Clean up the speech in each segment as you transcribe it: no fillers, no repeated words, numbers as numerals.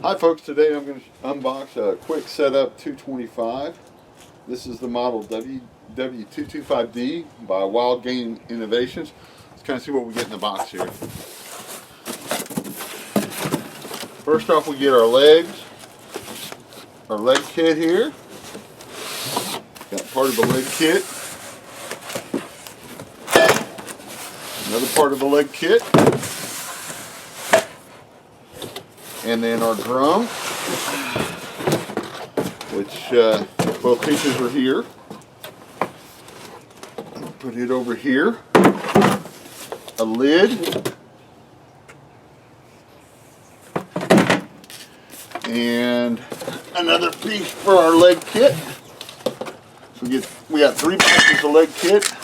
Hi folks, today I'm going to unbox a quick setup 225. This is the model WW225D by Wildgame Innovations. Let's kind of see what we get in the box here. First off, we get our leg kit here. Got part of the leg kit. Another part of the leg kit. And then our drum, which both pieces are here. Put it over here. A lid. And another piece for our leg kit. So we got 3 pieces of leg kit,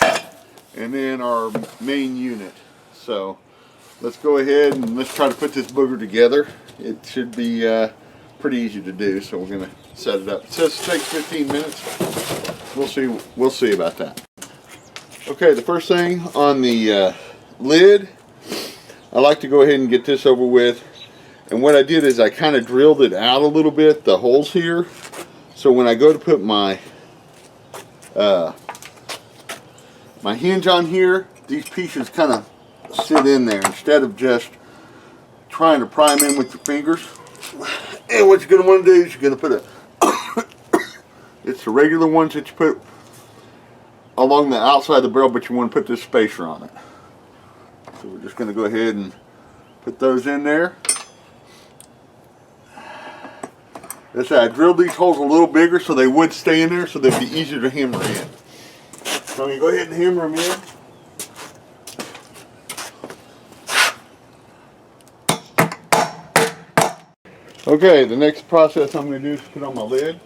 and then our main unit. So let's go ahead and let's try to put this booger together. It should be pretty easy to do, so we're going to set it up. It says it takes 15 minutes. We'll see about that. Okay, the first thing on the lid, I like to go ahead and get this over with. And what I did is I kind of drilled it out a little bit, the holes here. So when I go to put my my hinge on here, these pieces kind of sit in there instead of just trying to pry them in with your fingers. And what you're going to want to do is you're going to put it's the regular ones that you put along the outside of the barrel, but you want to put this spacer on it. So we're just going to go ahead and put those in there. As I said, I drilled these holes a little bigger so they would stay in there, so they'd be easier to hammer in. So I'm going to go ahead and hammer them in. Okay, the next process I'm going to do is put on my lid.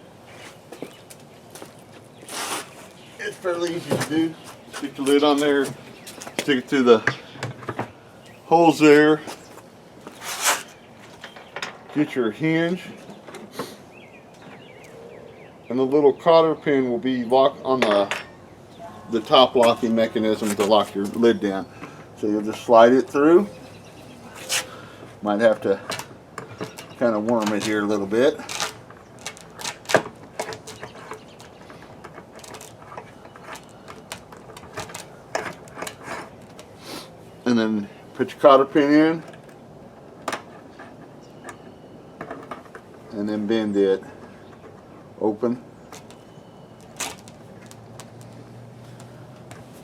It's fairly easy to do. Stick the lid on there, stick it through the holes there. Get your hinge. And the little cotter pin will be locked on the top locking mechanism to lock your lid down. So you'll just slide it through. Might have to kind of worm it here a little bit. And then put your cotter pin in. And then bend it open.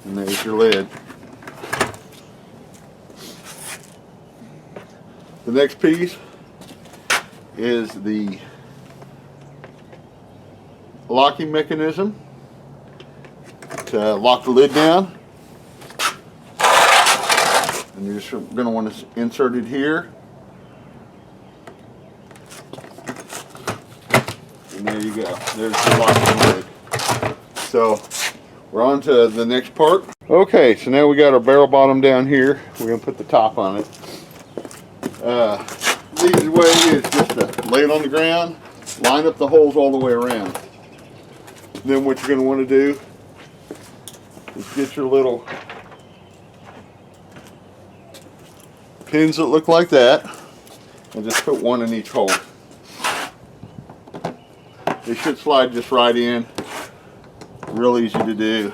And there's your lid. The next piece is the locking mechanism to lock the lid down. And you're just going to want to insert it here. And there you go. There's the locking lid. So we're on to the next part. Okay, so now we got our barrel bottom down here. We're going to put the top on it. The easy way is just to lay it on the ground, line up the holes all the way around. Then what you're going to want to do is get your little pins that look like that and just put one in each hole. They should slide just right in. Real easy to do.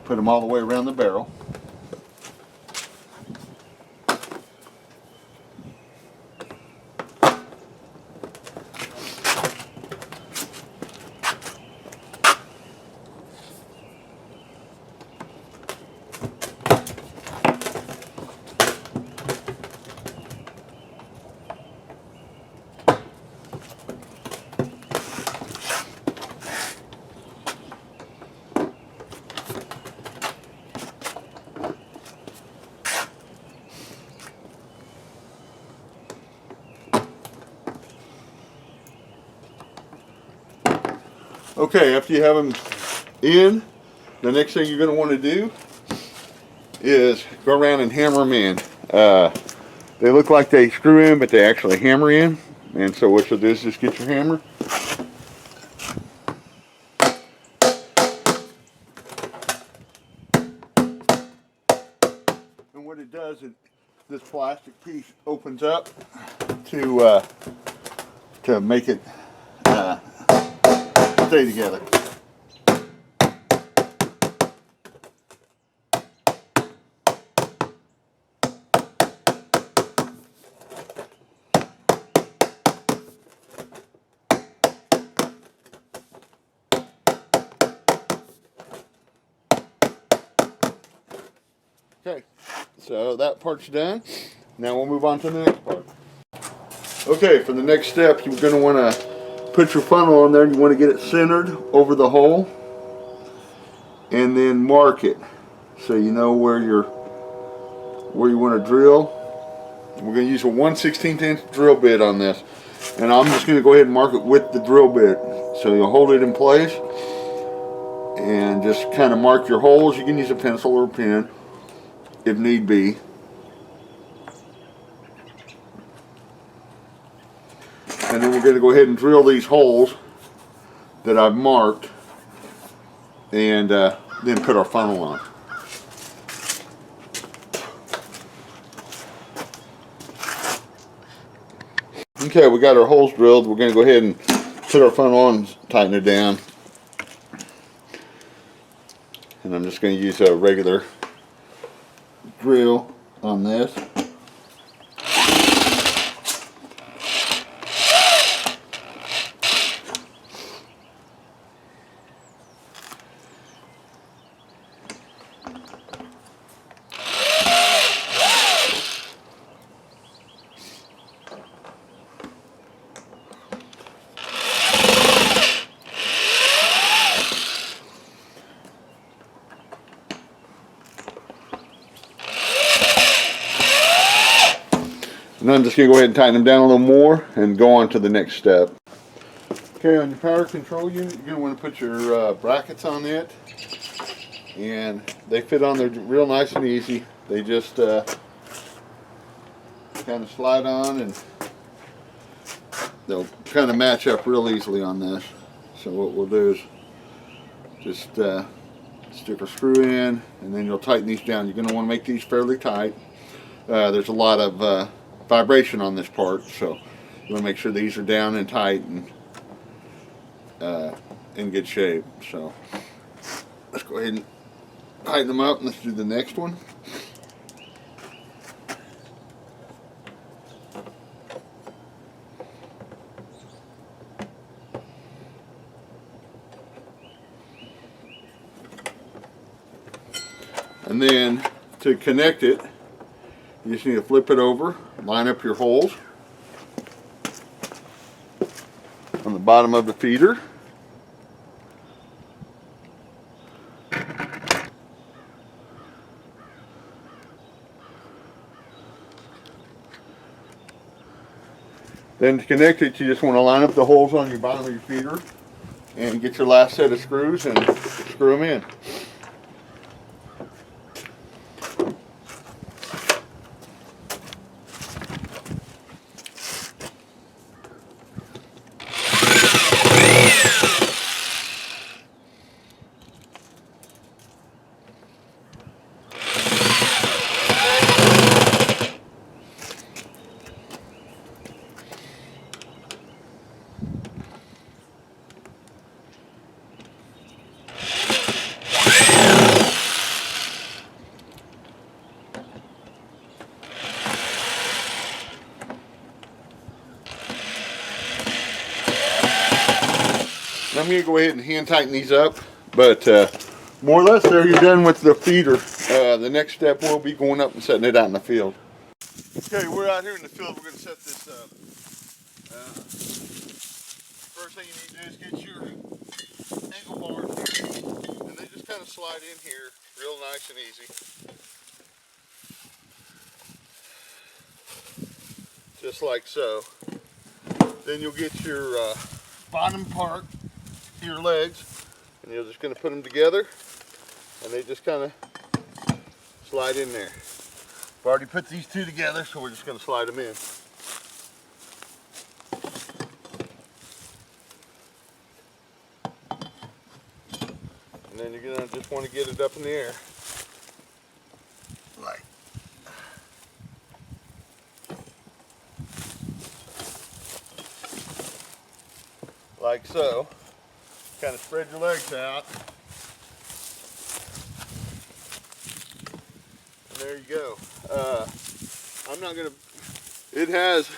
Put them all the way around the barrel. Okay, after you have them in, the next thing you're going to want to do is go around and hammer them in. They look like they screw in, but they actually hammer in. And so what you'll do is just get your hammer. And what it does, this plastic piece opens up to make it stay together. Okay, so that part's done. Now we'll move on to the next part. Okay, for the next step, you're going to want to put your funnel on there. You want to get it centered over the hole, and then mark it so you know where you want to drill. We're going to use a 1/16 inch drill bit on this, and I'm just going to go ahead and mark it with the drill bit. So you'll hold it in place and just kind of mark your holes. You can use a pencil or a pen if need be. And then we're going to go ahead and drill these holes that I've marked, and then put our funnel on. Okay, we got our holes drilled. We're going to go ahead and put our funnel on and tighten it down. And I'm just going to use a regular drill on this. And I'm just going to go ahead and tighten them down a little more and go on to the next step. Okay, on your power control unit, you're going to want to put your brackets on it. And they fit on there real nice and easy. They just kind of slide on, and they'll kind of match up real easily on this. So what we'll do is just stick a screw in, and then you'll tighten these down. You're going to want to make these fairly tight. There's a lot of vibration on this part, so you want to make sure these are down and tight and in good shape. So let's go ahead and tighten them up, and let's do the next one. And then to connect it, you just need to flip it over, line up your holes on the bottom of the feeder. Then to connect it, you just want to line up the holes on your bottom of your feeder and get your last set of screws and screw them in. I'm going to go ahead and hand tighten these up, but more or less there you're done with the feeder. The next step will be going up and setting it out in the field. Okay, we're out here in the field. We're going to set this up. First thing you need to do is get your angle bars here, and they just kind of slide in here real nice and easy. Just like so. Then you'll get your bottom part, your legs, and you're just going to put them together, and they just kind of slide in there. I've already put these two together, so we're just going to slide them in. And then you're going to just want to get it up in the air. Like like so. Kind of spread your legs out. And there you go. I'm not gonna, it has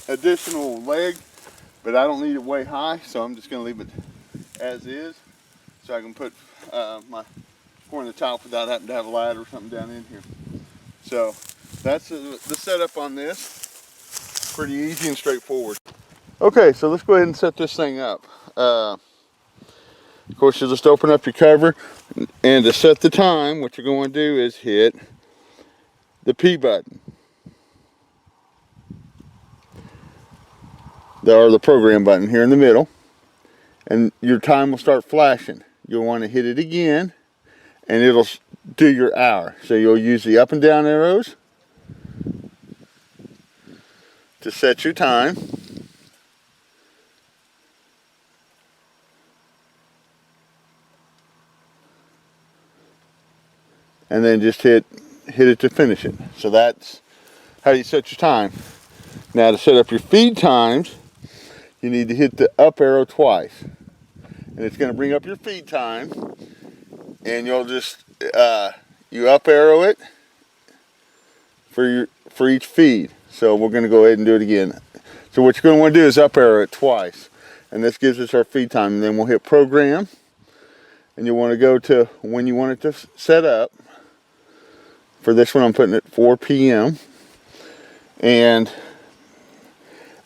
additional leg, but I don't need it way high, so I'm just gonna leave it as is, so I can put my corner on the top without having to have a ladder or something down in here. So that's the setup on this. Pretty easy and straightforward. Okay, so let's go ahead and set this thing up. Of course, you just open up your cover, and to set the time, what you're going to do is hit the P button, or the program button here in the middle, and your time will start flashing. You'll want to hit it again, and it'll do your hour. So you'll use the up and down arrows to set your time. And then just hit it to finish it. So that's how you set your time. Now to set up your feed times, you need to hit the up arrow twice. And it's going to bring up your feed time. And you'll just, you up arrow it for each feed. So we're going to go ahead and do it again. So what you're going to want to do is up arrow it twice. And this gives us our feed time. And then we'll hit program. And you want to go to when you want it to set up. For this one, I'm putting it 4 p.m. And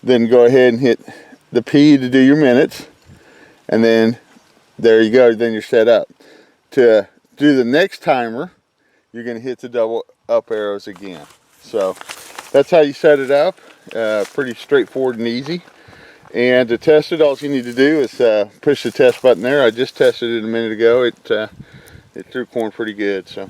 then go ahead and hit the P to do your minutes. And then there you go, then you're set up. To do the next timer, you're going to hit the double up arrows again. So that's how you set it up. Pretty straightforward and easy. And to test it, all you need to do is push the test button there. I just tested it a minute ago. It threw corn pretty good. So